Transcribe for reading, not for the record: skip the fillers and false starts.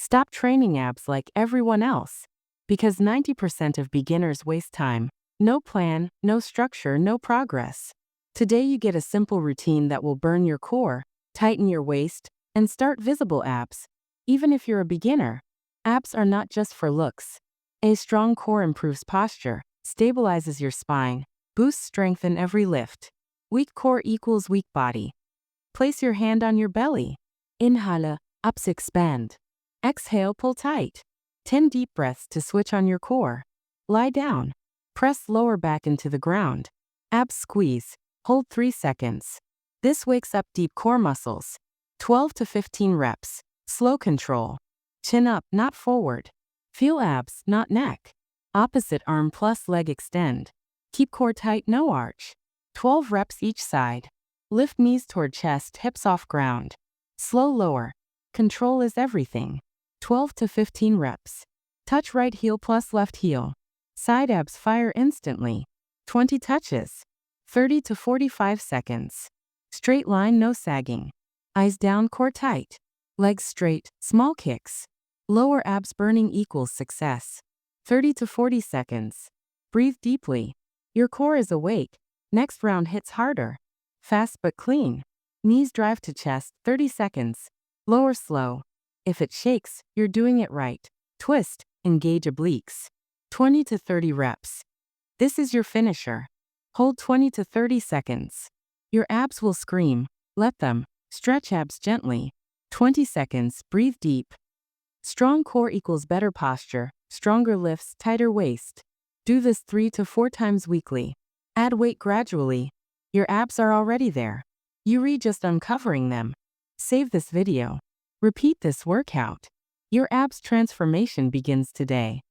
Stop training abs like everyone else. Because 90% of beginners waste time. No plan, no structure, no progress. Today you get a simple routine that will burn your core, tighten your waist, and start visible abs. Even if you're a beginner, abs are not just for looks. A strong core improves posture, stabilizes your spine, boosts strength in every lift. Weak core equals weak body. Place your hand on your belly. Inhale, abs expand. Exhale, pull tight. 10 deep breaths to switch on your core. Lie down. Press lower back into the ground. Abs squeeze. Hold 3 seconds. This wakes up deep core muscles. 12 to 15 reps. Slow control. Chin up, not forward. Feel abs, not neck. Opposite arm plus leg extend. Keep core tight, no arch. 12 reps each side. Lift knees toward chest, hips off ground. Slow lower. Control is everything. 12 to 15 reps. Touch right heel plus left heel. Side abs fire instantly. 20 touches. 30 to 45 seconds. Straight line, no sagging. Eyes down, core tight. Legs straight, small kicks. Lower abs burning equals success. 30 to 40 seconds. Breathe deeply. Your core is awake. Next round hits harder. Fast but clean. Knees drive to chest, 30 seconds. Lower slow. If it shakes, you're doing it right. Twist, engage obliques. 20 to 30 reps. This is your finisher. Hold 20 to 30 seconds. Your abs will scream. Let them. Stretch abs gently. 20 seconds, breathe deep. Strong core equals better posture, stronger lifts, tighter waist. Do this 3 to 4 times weekly. Add weight gradually. Your abs are already there. You're just uncovering them. Save this video. Repeat this workout. Your abs transformation begins today.